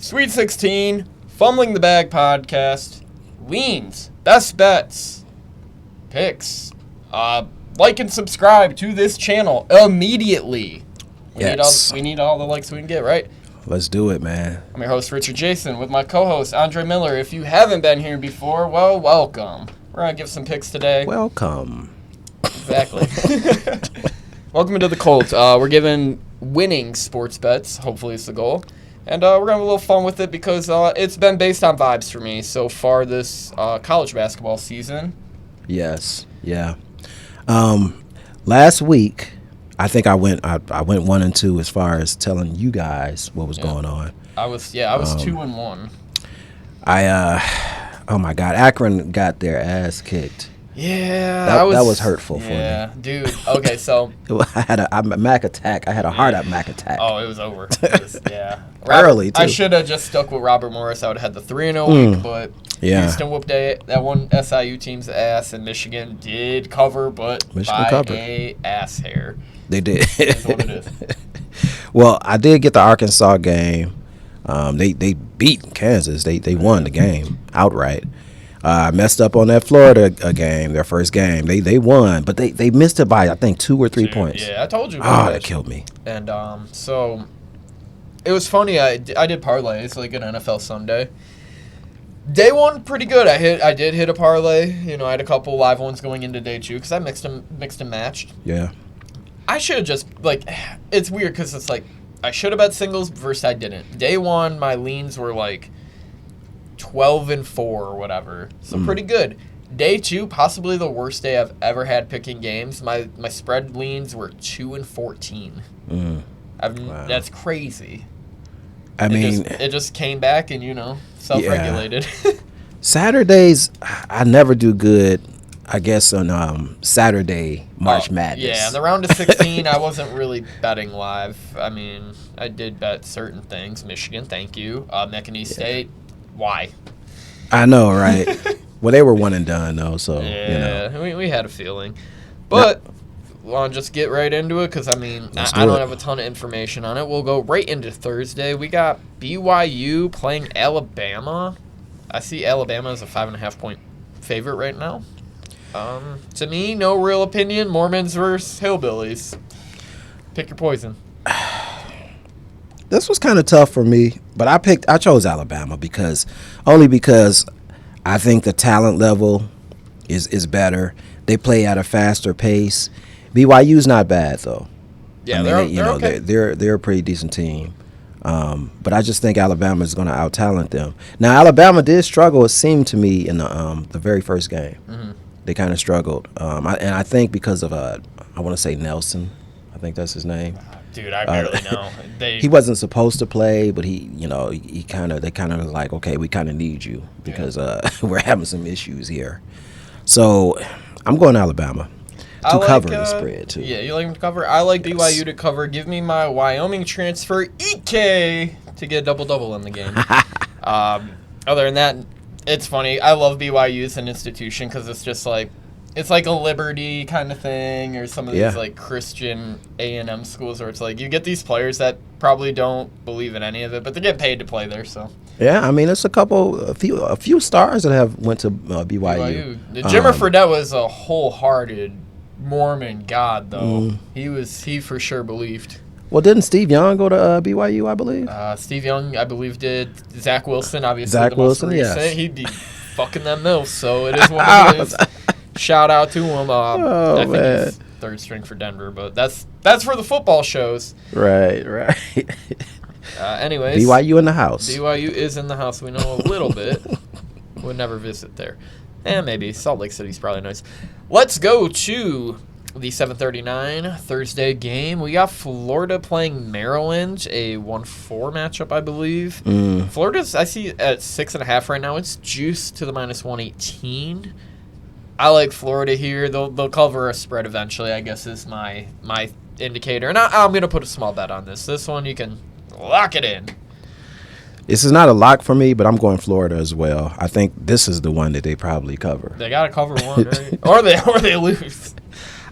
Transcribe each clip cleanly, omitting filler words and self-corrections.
Sweet 16, Fumbling the Bag podcast, leans, best bets, picks. Like and subscribe to this channel immediately. We need all the likes we can get, right? Let's do it, man. I'm your host, Richard Jason, with my co-host, Andre Miller. If you haven't been here before, well, welcome. We're going to give some picks today. Welcome. Exactly. Welcome to the Colts. We're giving winning sports bets. Hopefully it's the goal. And we're going to have a little fun with it because it's been based on vibes for me so far this college basketball season. Yes, yeah. Last week, I think I went 1-2 as far as telling you guys what was going on. I was 2-1. Oh my God, Akron got their ass kicked. Yeah, that was hurtful for me. Yeah, dude. Okay, so I had a Mac attack. I had a hard up Mac attack. Oh, it was over. Yeah, early too. I should have just stuck with Robert Morris. I would have had the 3-0 week, but Houston whooped that one SIU team's ass, and Michigan did cover, but a ass hair. They did. That's what it is. Well, I did get the Arkansas game. They beat Kansas. They won the game outright. I messed up on that Florida game, their first game. They won, but they missed it by, I think, 2 or 3 points. Yeah, I told you. That killed me. And so it was funny. I did parlays like an NFL Sunday. Day one, pretty good. I did hit a parlay. You know, I had a couple live ones going into day two because I mixed and matched. Yeah. I should have just, it's weird because it's like I should have bet singles versus I didn't. Day one, my leans were like 12-4 or whatever, so pretty good. Day two, possibly the worst day I've ever had picking games. My spread leans were 2-14. Wow. That's crazy. It just came back and self-regulated. Yeah. Saturdays, I never do good. I guess on Saturday March Madness. Yeah, the round of 16, I wasn't really betting live. I mean, I did bet certain things. Michigan, thank you. McNeese State. Why? I know, right? Well, they were one and done, though, so, we had a feeling. But, want to just get right into it? Because, I don't have a ton of information on it. We'll go right into Thursday. We got BYU playing Alabama. I see Alabama as a 5.5-point favorite right now. To me, no real opinion. Mormons versus hillbillies. Pick your poison. This was kind of tough for me, but I chose Alabama because I think the talent level is better. They play at a faster pace. BYU's not bad though. Yeah, they're okay. They're a pretty decent team. But I just think Alabama is going to out-talent them. Now, Alabama did struggle, it seemed to me, in the very first game. Mm-hmm. They kind of struggled. I think because of, I want to say Nelson. I think that's his name. Dude, I barely know. He wasn't supposed to play, but they kind of like, okay, we kind of need you because we're having some issues here. So I'm going to Alabama to cover the spread, too. Yeah, you like them to cover? I like BYU to cover. Give me my Wyoming transfer, EK, to get a double-double in the game. Other than that, it's funny. I love BYU as an institution because it's just like, it's like a Liberty kind of thing, or some of these like Christian A&M schools where it's like you get these players that probably don't believe in any of it, but they get paid to play there. So yeah, it's a few stars that have went to BYU. Jimmer Fredette was a wholehearted Mormon god, though. He for sure believed. Well, didn't Steve Young go to BYU? I believe. Steve Young, I believe, did. Zach Wilson, obviously. Zach Wilson, yes. He'd be fucking them milfs, so it is what it is. Shout out to him. I think he's third string for Denver, but that's for the football shows. Right. Anyways, BYU in the house. BYU is in the house. We know a little bit. Would never visit there. Maybe Salt Lake City's probably nice. Let's go to the 7:39 Thursday game. We got Florida playing Maryland, a 1-4 matchup, I believe. Florida's, I see, at 6.5 right now. It's juiced to the -118. I like Florida here. They'll cover a spread eventually, I guess, is my indicator. And I'm going to put a small bet on this. This one, you can lock it in. This is not a lock for me, but I'm going Florida as well. I think this is the one that they probably cover. They got to cover one, right? or they lose.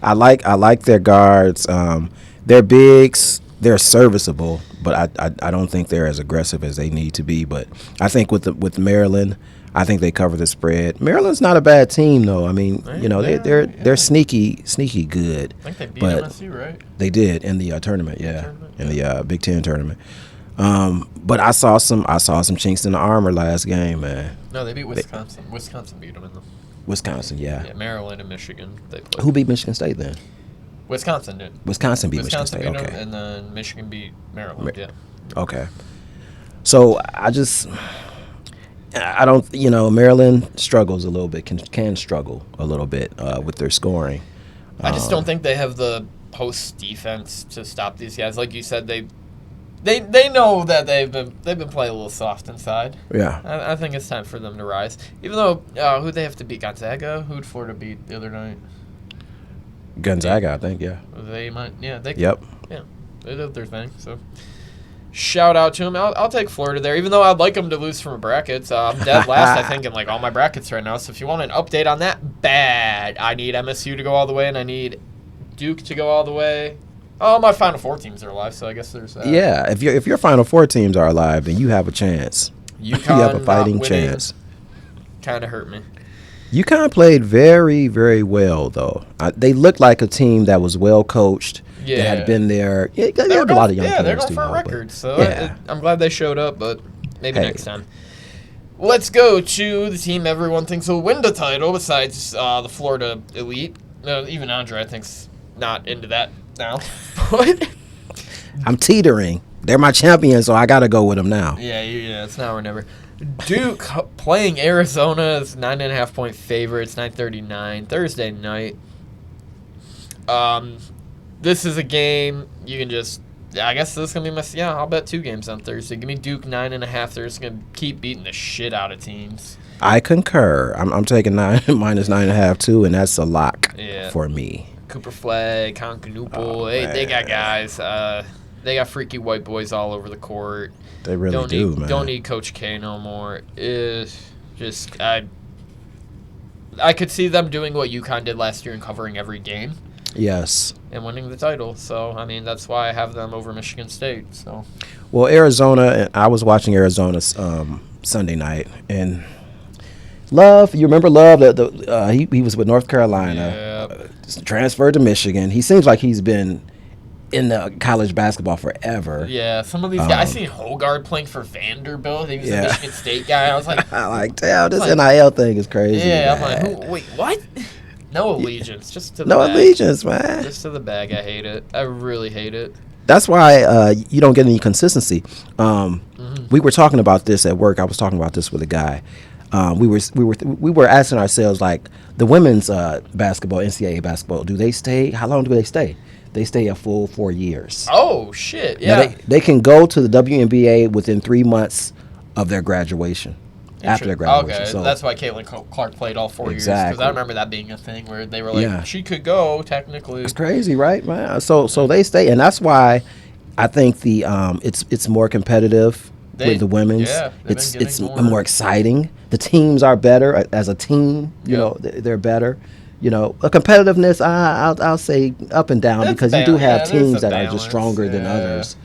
I like their guards. Their bigs, they're serviceable, but I don't think they're as aggressive as they need to be. But I think with Maryland, I think they cover the spread. Maryland's not a bad team, though. I mean, they're sneaky good. I think they beat but MSU, right? They did in the tournament, in the Big Ten tournament. But I saw some chinks in the armor last game, man. No, they beat Wisconsin. Wisconsin beat them in the. Wisconsin, yeah. Yeah, Maryland and Michigan. They played. Who beat Michigan State then? Wisconsin did. Wisconsin beat Michigan State. Beat okay. them, and then Michigan beat Maryland. Yeah. Okay. So I don't, Maryland struggles a little bit, can struggle a little bit with their scoring. I just don't think they have the post defense to stop these guys. Like you said, they know that they've been playing a little soft inside. Yeah. I think it's time for them to rise. Even though who'd they have to beat? Gonzaga? Who'd Florida beat the other night? Gonzaga, I think, yeah. They might, yeah. Yep. Yeah, they did their thing. So, shout out to them. I'll take Florida there, even though I'd like them to lose from brackets. I'm dead last, I think, in like all my brackets right now. So if you want an update on that, bad. I need MSU to go all the way, and I need Duke to go all the way. Oh, my Final Four teams are alive, so I guess there's that. Yeah, if your Final Four teams are alive, then you have a chance. UConn you have a fighting chance. Kind of hurt me. UConn played very, very well, though. They looked like a team that was well coached. Yeah. They had been there. Yeah, they had a lot of young players. Yeah, they're going for a record, so I'm glad they showed up, but maybe next time. Let's go to the team everyone thinks will win the title besides the Florida Elite. Even Andre, I think's not into that now. I'm teetering. They're my champion, so I got to go with them now. Yeah, it's now or never. Duke playing Arizona as 9.5-point favorites, 9:39 Thursday night. This is a game you can just. I guess this is gonna be my. Yeah, I'll bet 2 games on Thursday. Give me Duke 9.5. They're just gonna keep beating the shit out of teams. I concur. I'm taking minus 9.5 too, and that's a lock for me. Cooper Flag, Concanoople, they got guys. They got freaky white boys all over the court. They really do, man. Don't need Coach K no more. I could see them doing what UConn did last year and covering every game. Yes. And winning the title. So, I mean, that's why I have them over Michigan State. So. Well, Arizona, I was watching Arizona Sunday night, and Love, you remember Love? He was with North Carolina, transferred to Michigan. He seems like he's been in college basketball forever. Yeah, some of these guys. I seen Hogard playing for Vanderbilt. He was a Michigan State guy. I was like, damn, this NIL thing is crazy. Yeah, I'm like, wait, what? No allegiance, just to the no bag. allegiance, man. Just to the bag. I hate it. I really hate it. That's why you don't get any consistency. We were talking about this at work. I was talking about this with a guy. We were asking ourselves, like, the women's basketball, NCAA basketball, do they stay? How long do they stay? They stay a full 4 years. Oh shit! Yeah, now they can go to the WNBA within 3 months of their graduation. After their graduation. Okay, so that's why Caitlin Clark played all 4 years. Exactly. Because I remember that being a thing where they were like, she could go technically. It's crazy, right, man? So they stay, and that's why I think the it's more competitive with the women's. Yeah, it's more exciting. The teams are better as a team. You know, they're better. You know, a competitiveness, I'll say up and down, because you do have teams that are just stronger than others.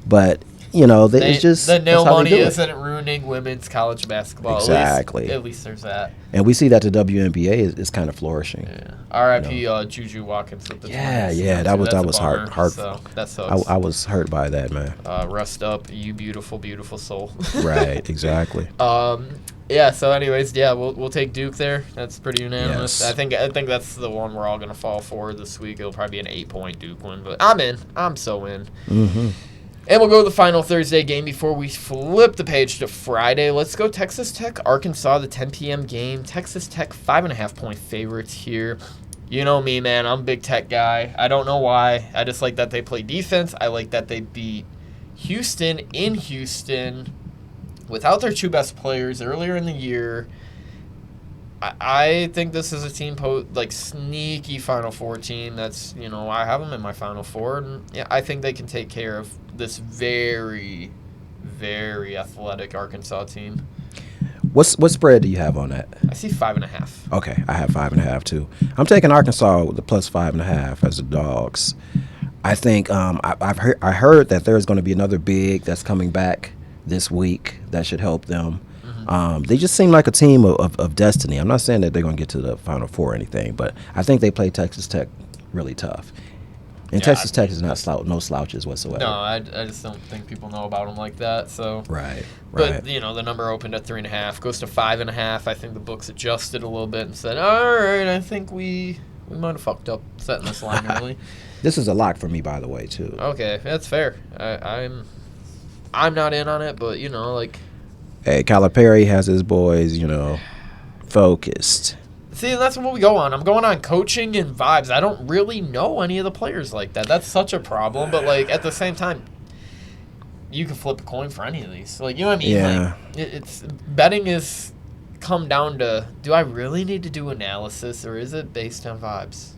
But, you know, it's just the nil money isn't ruining women's college basketball. Exactly. At least there's that. And we see that the WNBA is kind of flourishing. Yeah. R.I.P. Juju Watkins with the Twins. That was hard. So that sucks. I was hurt by that, man. Rest up, you beautiful, beautiful soul. Right, exactly. Yeah. So, anyways, we'll take Duke there. That's pretty unanimous. Yes. I think that's the one we're all gonna fall for this week. It'll probably be an 8-point Duke win, but I'm in. I'm so in. Mm-hmm. And we'll go to the final Thursday game before we flip the page to Friday. Let's go Texas Tech, Arkansas, the 10 p.m. game. Texas Tech 5.5-point favorites here. You know me, man. I'm a big Tech guy. I don't know why. I just like that they play defense. I like that they beat Houston in Houston without their 2 best players earlier in the year. I think this is a team sneaky Final Four team. That's, I have them in my Final Four, and I think they can take care of this very, very athletic Arkansas team. What spread do you have on that? I see 5.5. Okay, I have 5.5 too. I'm taking Arkansas with the plus 5.5 as the dogs. I think I heard that there's going to be another big that's coming back this week that should help them. They just seem like a team of destiny. I'm not saying that they're going to get to the Final Four or anything, but I think they play Texas Tech really tough. And Texas Tech is not no slouches whatsoever. No, I just don't think people know about them like that. So right. But the number opened at 3.5, goes to 5.5. I think the books adjusted a little bit and said, "All right, I think we might have fucked up setting this line early." This is a lock for me, by the way, too. Okay, that's fair. I'm not in on it, but like. Hey, Calipari has his boys, focused. See, that's what we go on. I'm going on coaching and vibes. I don't really know any of the players like that. That's such a problem. But, at the same time, you can flip a coin for any of these. You know what I mean? Yeah. It's betting is come down to, do I really need to do analysis, or is it based on vibes?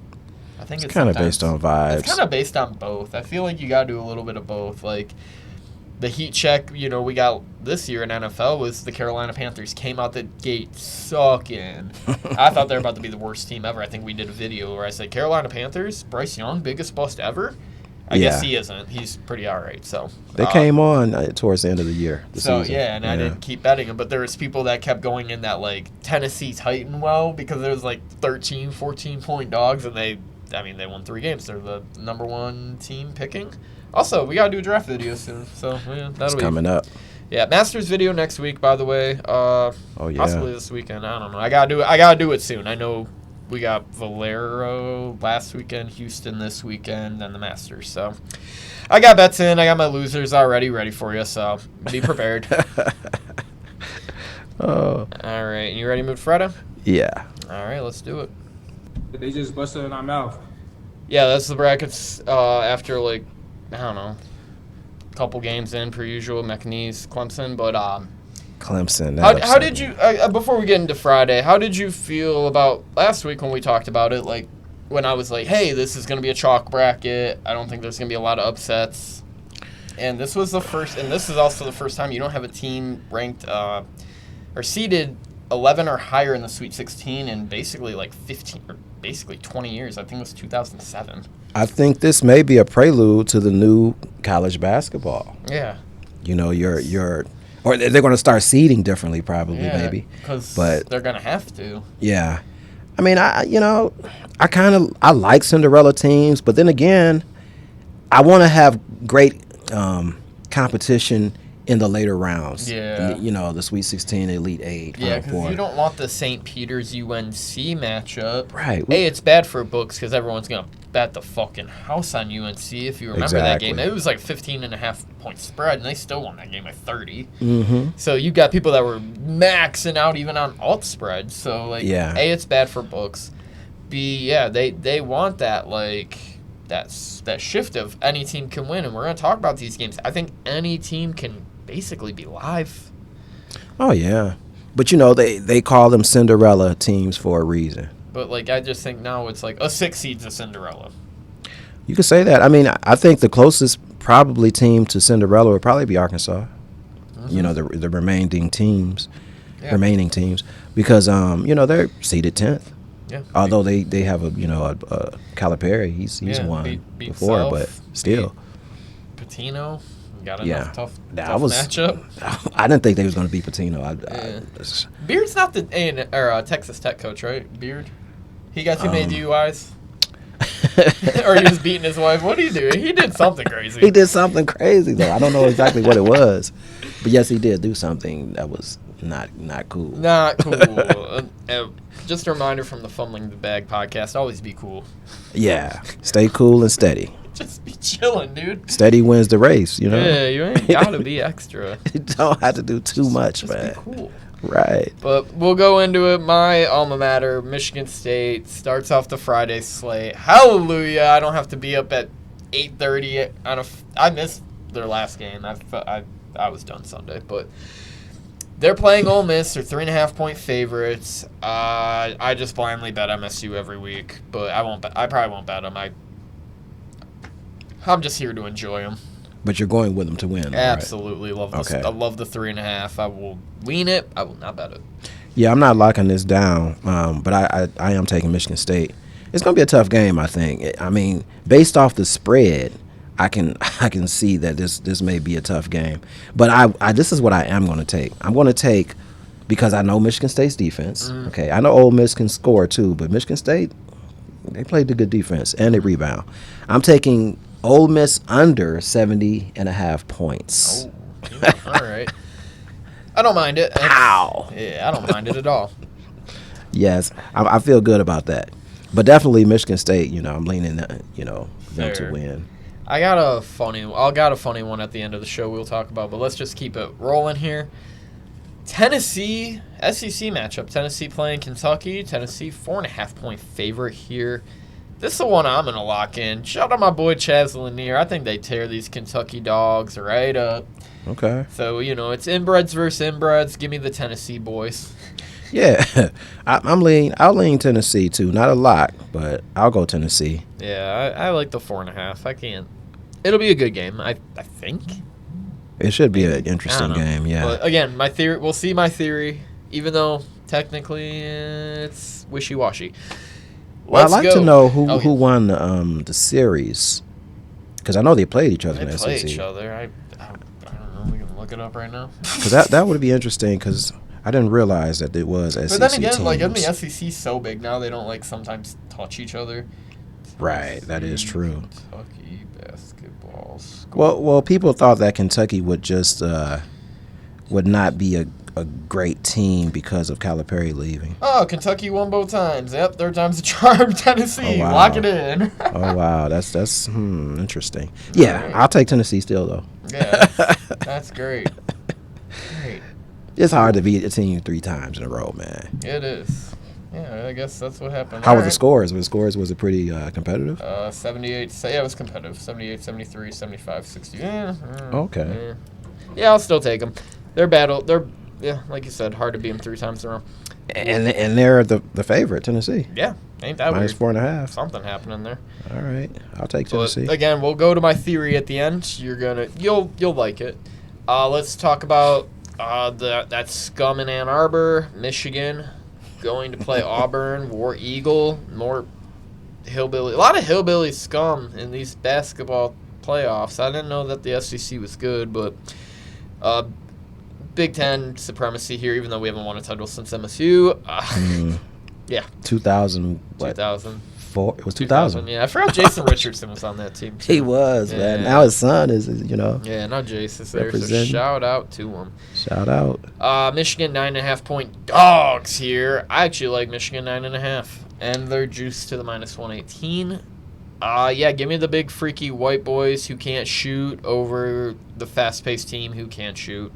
I think it's kind of based on vibes. It's kind of based on both. I feel like you got to do a little bit of both. The heat check, we got this year in NFL was the Carolina Panthers came out the gate sucking. I thought they were about to be the worst team ever. I think we did a video where I said, Carolina Panthers, Bryce Young, biggest bust ever. I guess he isn't. He's pretty all right. So they came on towards the end of the year. Season. I didn't keep betting them, but there was people that kept going in that Tennessee Titan well because there was 13, 14-point dogs, and they won 3 games. They're the number 1 team picking. Also, we gotta do a draft video soon, so that'll be coming up. Yeah, Masters video next week, by the way. Possibly this weekend. I don't know. I gotta do it soon. I know we got Valero last weekend, Houston this weekend, and the Masters. So I got bets in. I got my losers already ready for you. So be prepared. Oh. All right, you ready to move Freda? Yeah. All right, let's do it. They just busted in our mouth. Yeah, that's the brackets after I don't know, couple games in per usual, McNeese, Clemson, but Clemson. How did you before we get into Friday? How did you feel about last week when we talked about it? When I was hey, this is gonna be a chalk bracket. I don't think there's gonna be a lot of upsets. And this was the first, and this is also the first time you don't have a team ranked or seeded 11 or higher in the Sweet 16 in basically 15 or basically 20 years. I think it was 2007. I think this may be a prelude to the new college basketball. Yeah. Or they're going to start seeding differently, probably, maybe. But they're going to have to. Yeah. I mean, I like Cinderella teams, but then again, I want to have great competition in the later rounds. Yeah. The Sweet 16, Elite 8. Yeah, because you don't want the St. Peter's UNC matchup. Right. It's bad for books because everyone's going to bet the fucking house on UNC. If you remember that game, it was 15.5-point spread, and they still won that game by 30. Mm-hmm. So you got people that were maxing out even on alt spreads. So, A, it's bad for books. B, they want that, that shift of any team can win, and we're going to talk about these games. I think any team can basically be live. Oh, yeah. But, they call them Cinderella teams for a reason. But, I just think now it's a 6 seed's a Cinderella. You could say that. I mean, I think the closest probably team to Cinderella would probably be Arkansas. Mm-hmm. The remaining teams. Yeah. Because, they're seeded 10th. Yeah. Although they have a Calipari, he's won beat before, Self, but still. Patino got enough tough matchup. I didn't think they was going to beat Patino. Beard's not the Texas Tech coach, right? Beard, he got too many DUIs. Or he was beating his wife. What did he do? He did something crazy. He did something crazy though. I don't know exactly what it was, but yes, he did do something that was not cool. Not cool. Just a reminder from the Fumbling the Bag podcast: always be cool. Yeah, stay cool and steady. Just be chilling, dude. Steady wins the race, Yeah, you ain't gotta be extra. You don't have to do too much, just man. Be cool. Right. But we'll go into it. My alma mater, Michigan State, starts off the Friday slate. Hallelujah! I don't have to be up at 8:30. I missed their last game. I was done Sunday, but. They're playing Ole Miss. They're 3.5-point favorites. I just blindly bet MSU every week, but I probably won't bet them. I'm just here to enjoy them. But you're going with them to win. Absolutely, right? I love the 3.5. I will lean it. I will not bet it. Yeah, I'm not locking this down, but I am taking Michigan State. It's going to be a tough game, I think. I mean, based off the spread, I can see that this may be a tough game. But I this is what I am going to take. I'm going to take, because I know Michigan State's defense. Okay, I know Ole Miss can score too, but Michigan State, they played the good defense and they rebound. I'm taking Ole Miss under 70.5 points. Oh, yeah, all right. I don't mind it. Ow. Yeah, I don't mind it at all. Yes, I feel good about that. But definitely Michigan State, I'm leaning, them to win. I'll got a funny one at the end of the show we'll talk about, but let's just keep it rolling here. Tennessee, SEC matchup. Tennessee playing Kentucky. Tennessee, 4.5-point favorite here. This is the one I'm going to lock in. Shout out my boy Chaz Lanier. I think they tear these Kentucky dogs right up. Okay. So, it's inbreds versus inbreds. Give me the Tennessee boys. Yeah. I'll lean Tennessee too. Not a lot, but I'll go Tennessee. Yeah, I like the 4.5. I can't. It'll be a good game, I think. It should be an interesting game, yeah. But again, my theory. We'll see my theory, even though technically it's wishy-washy. Well, I'd like to know who won the series, because I know they played each other in the SEC. They play each other. I don't know. We can look it up right now. Because that would be interesting, because I didn't realize that it was SEC teams. But then again, like, the SEC's so big now, they don't sometimes touch each other. Right, that is true. Kentucky basketball score. Well, people thought that Kentucky would just would not be a great team because of Calipari leaving. Oh, Kentucky won both times. Yep, third time's a charm. Tennessee, oh, wow. Lock it in. Oh wow, that's interesting. Yeah, right. I'll take Tennessee still though. Yeah, that's great. Great. It's hard to beat a team 3 times in a row, man. It is. Yeah, I guess that's what happened. How were the scores? Was it pretty competitive? 78. Yeah, it was competitive. 78, 73, 75, 60. Yeah. Okay. Yeah, I'll still take them. They're like you said, hard to beat them 3 times in a row. And they're the favorite, Tennessee. Yeah, ain't that weird? -4.5. -4.5. Something happening there. All right, I'll take Tennessee. But again, we'll go to my theory at the end. You'll like it. Let's talk about that scum in Ann Arbor, Michigan, going to play Auburn, War Eagle, more hillbilly. A lot of hillbilly scum in these basketball playoffs. I didn't know that the SEC was good, but Big Ten supremacy here, even though we haven't won a title since MSU. Yeah. 2000. What? 2004. It was 2000. Yeah, I forgot Jason Richardson was on that team, too. He was, man. Now his son is. Yeah, now Jace is there, so shout out to him. Shout out. Michigan 9.5-point dogs here. I actually like Michigan 9.5, and they're juiced to the -118. Yeah, give me the big freaky white boys who can't shoot over the fast-paced team who can't shoot.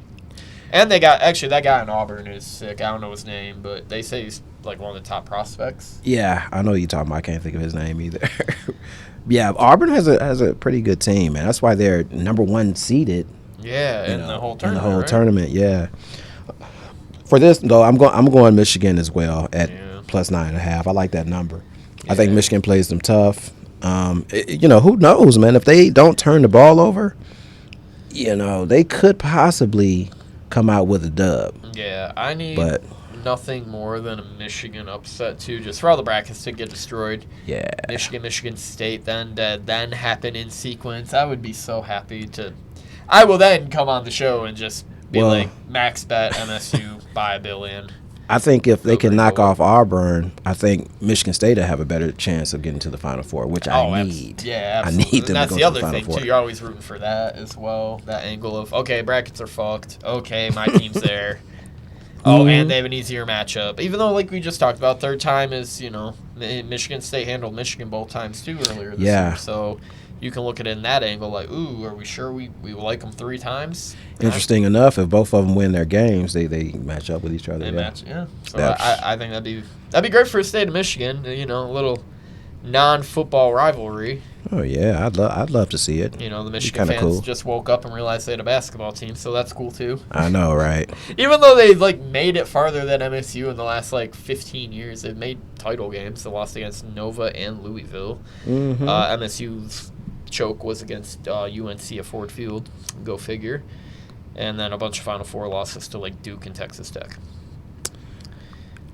And that guy in Auburn is sick. I don't know his name, but they say he's like one of the top prospects. Yeah, I know who you're talking about. I can't think of his name either. Yeah, Auburn has a pretty good team, man. That's why they're number 1 seeded. Yeah, in the whole tournament. In the whole tournament, yeah. For this though, I'm going Michigan as well at +9.5. I like that number. Yeah. I think Michigan plays them tough. Who knows, man? If they don't turn the ball over, they could possibly come out with a dub. Yeah, I need nothing more than a Michigan upset too, just for all the brackets to get destroyed. Yeah, Michigan State then happen in sequence. I would be so happy to. I will then come on the show and just be like max bet MSU by $1 billion. I think if they can knock off Auburn, I think Michigan State will have a better chance of getting to the Final Four, which I need. Yeah, absolutely. I need them to go to the Final Four. That's the other thing, too. You're always rooting for that as well, that angle of, okay, brackets are fucked. Okay, my team's there. Oh, and they have an easier matchup. Even though, like we just talked about, third time is, Michigan State handled Michigan both times, too, earlier this year. So you can look at it in that angle, like, ooh, are we sure we like them 3 times? Interesting enough, if both of them win their games, they match up with each other. They match, yeah. So I think that'd be great for the state of Michigan. A little non-football rivalry. Oh yeah, I'd love to see it. The Michigan fans just woke up and realized they had a basketball team, so that's cool too. I know, right? Even though they made it farther than MSU in the last 15 years, they've made title games. They lost against Nova and Louisville. Mm-hmm. MSU's choke was against UNC at Ford Field. Go figure. And then a bunch of Final Four losses to Duke and Texas Tech.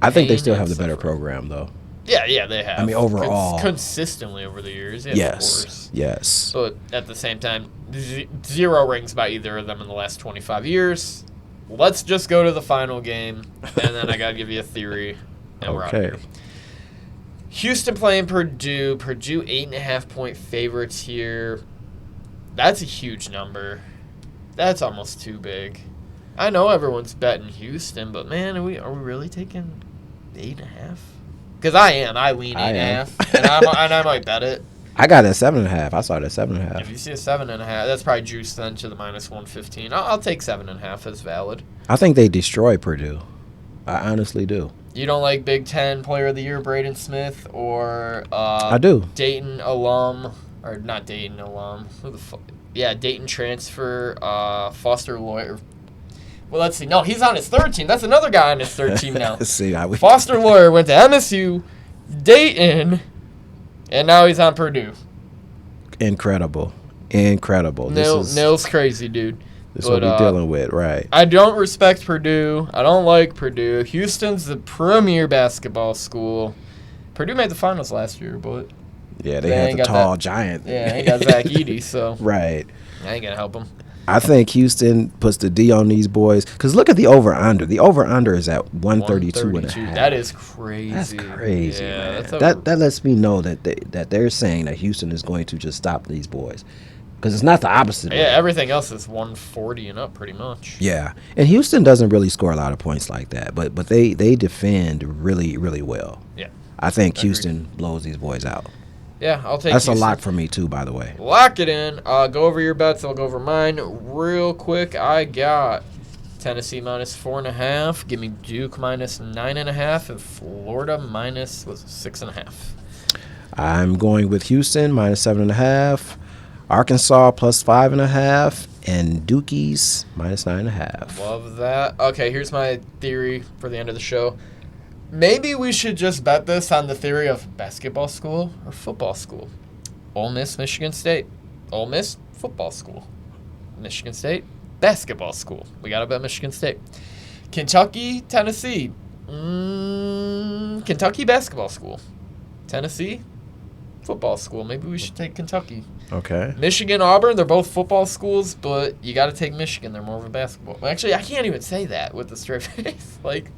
I think they still have the better program, though. Yeah, they have. I mean, overall. Consistently over the years, yeah, of Yes. course. Yes. But at the same time, zero rings by either of them in the last 25 years. Let's just go to the final game, and then I got to give you a theory, and we're out of Okay. here. Houston playing Purdue. Purdue 8.5-point favorites here. That's a huge number. That's almost too big. I know everyone's betting Houston, but man, are we really taking 8.5? Because I am. I lean 8.5, and I might bet it. I got it at 7.5. I saw it at 7.5. If you see a 7.5, that's probably juiced then to the minus 115. I'll take 7.5 as valid. I think they destroy Purdue. I honestly do. You don't like Big Ten Player of the Year Braden Smith or I do. Dayton alum, or not Dayton alum? Who the fuck? Yeah, Dayton transfer Foster Lawyer. Well, let's see. No, he's on his third team. That's another guy on his third team now. Let's see. Foster Lawyer went to MSU, Dayton, and now he's on Purdue. Incredible. Nil's crazy, dude. This is what we're dealing with, right? I don't respect Purdue. I don't like Purdue. Houston's the premier basketball school. Purdue made the finals last year, but Yeah, they had the tall giant. Yeah, he got Zach Edey, so right. I ain't gonna help him. I think Houston puts the D on these boys. Because look at the over-under. The over-under is at 132.5. That is crazy. That's crazy, Yeah, man. That lets me know that they're saying that Houston is going to just stop these boys. Because it's not the opposite. Yeah, everything else is 140 and up pretty much. Yeah. And Houston doesn't really score a lot of points like that. But they defend really, really well. Yeah. I think Houston blows these boys out. Yeah, I'll take That's Houston. a lock for me, too, by the way. Lock it in. Go over your bets. I'll go over mine real quick. I got Tennessee minus 4.5. Give me Duke minus 9.5. And Florida minus 6.5. I'm going with Houston minus 7.5. Arkansas plus 5.5. And Dukies minus 9.5. Love that. Okay, here's my theory for the end of the show. Maybe we should just bet this on the theory of basketball school or football school. Ole Miss, Michigan State. Ole Miss, football school. Michigan State, basketball school. We got to bet Michigan State. Kentucky, Tennessee. Kentucky, basketball school. Tennessee, football school. Maybe we should take Kentucky. Okay. Michigan, Auburn, they're both football schools, but you got to take Michigan. They're more of a basketball. Actually, I can't even say that with a straight face. Like,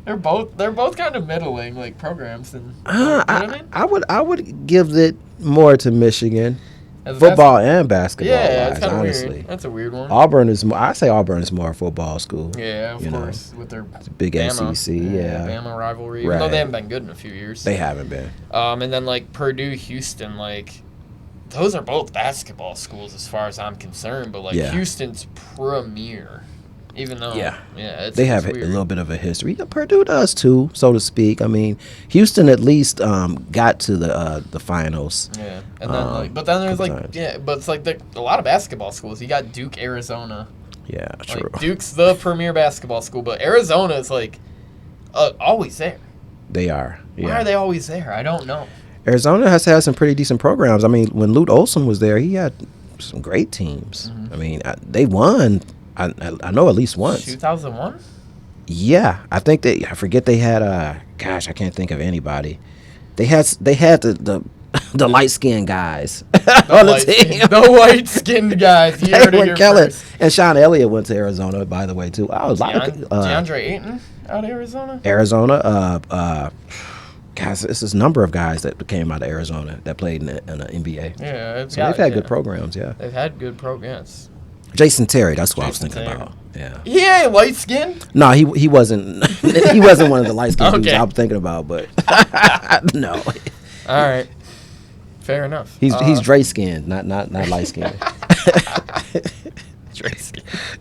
they're both kind of middling like programs. And you know what I mean? I would give it more to Michigan, As a football and basketball. Yeah, it's kind of honestly. weird. That's a weird one. Auburn is more. I say Auburn is more a football school. Yeah, of you course, with their big Bama, SEC. Yeah, Bama rivalry. Even though they haven't been good in a few years. They haven't been. And then like Purdue, Houston, like those are both basketball schools as far as I'm concerned. But like Houston's premier. Even though, they have a little bit of a history. Yeah, Purdue does too, so to speak. I mean, Houston at least got to the finals. Yeah, and then but then there's but it's like a lot of basketball schools. You got Duke, Arizona. Yeah, true. Like, Duke's the premier basketball school, but Arizona is like always there. They are. Yeah. Why are they always there? I don't know. Arizona has had some pretty decent programs. I mean, when Lute Olson was there, he had some great teams. I mean, they won. I know at least once. 2001? Yeah, I think I forget they had gosh, I can't think of anybody. They had the light skinned guys on the team. The white skinned guys. You heard it here first. And Sean Elliott went to Arizona, by the way, too. I was DeAndre Ayton out of Arizona. Guys, this is a number of guys that came out of Arizona that played in the NBA. Yeah, so they've had good programs. Yeah, they've had good programs. Jason Terry, that's what I was thinking about. Yeah. He ain't light skinned? No, he wasn't. He wasn't one of the light skinned dudes I was thinking about, but no. All right, fair enough. He's Dre skinned, not light skinned. Dre skinned.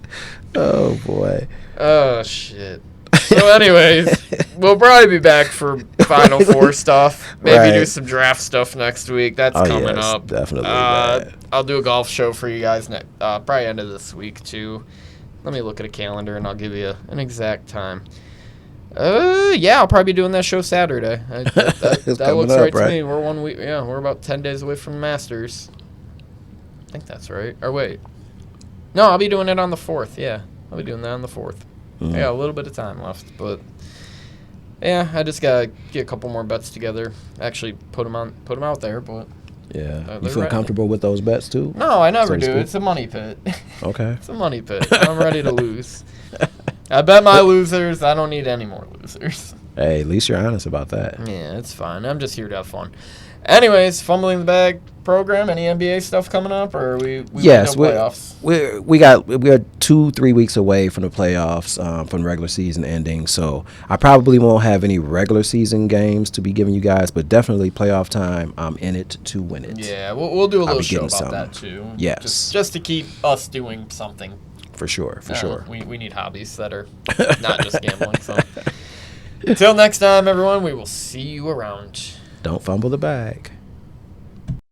Oh boy. Oh shit. So, anyways, we'll probably be back for Final Four stuff. Maybe do some draft stuff next week. That's coming up. Definitely. I'll do a golf show for you guys probably end of this week too. Let me look at a calendar and I'll give you an exact time. I'll probably be doing that show Saturday. That looks right to me. We're 1 week. Yeah, we're about 10 days away from the Masters. I think that's right. Or wait, no, I'll be doing it on the 4th. Yeah, I'll be doing that on the 4th. I got a little bit of time left, but Yeah, I just gotta get a couple more bets together. Actually, put them out there, but Yeah. You they're feel ready. comfortable with those bets too? No, I never So to do. speak? It's a money pit. Okay. It's a money pit. I'm ready to lose. I bet my losers. I don't need any more losers. Hey, at least you're honest about that. Yeah, it's fine. I'm just here to have fun. Anyways, Fumbling the Bag program. Any NBA stuff coming up, or are we Yes, no playoffs? we're 2-3 weeks away from the playoffs, from the regular season ending. So I probably won't have any regular season games to be giving you guys, but definitely playoff time. I'm in it to win it. Yeah, we'll do a I'll little be show getting about that some. too. Yes. just to keep us doing something. For sure. We need hobbies that are not just gambling. So until next time, everyone, we will see you around. Don't fumble the bag.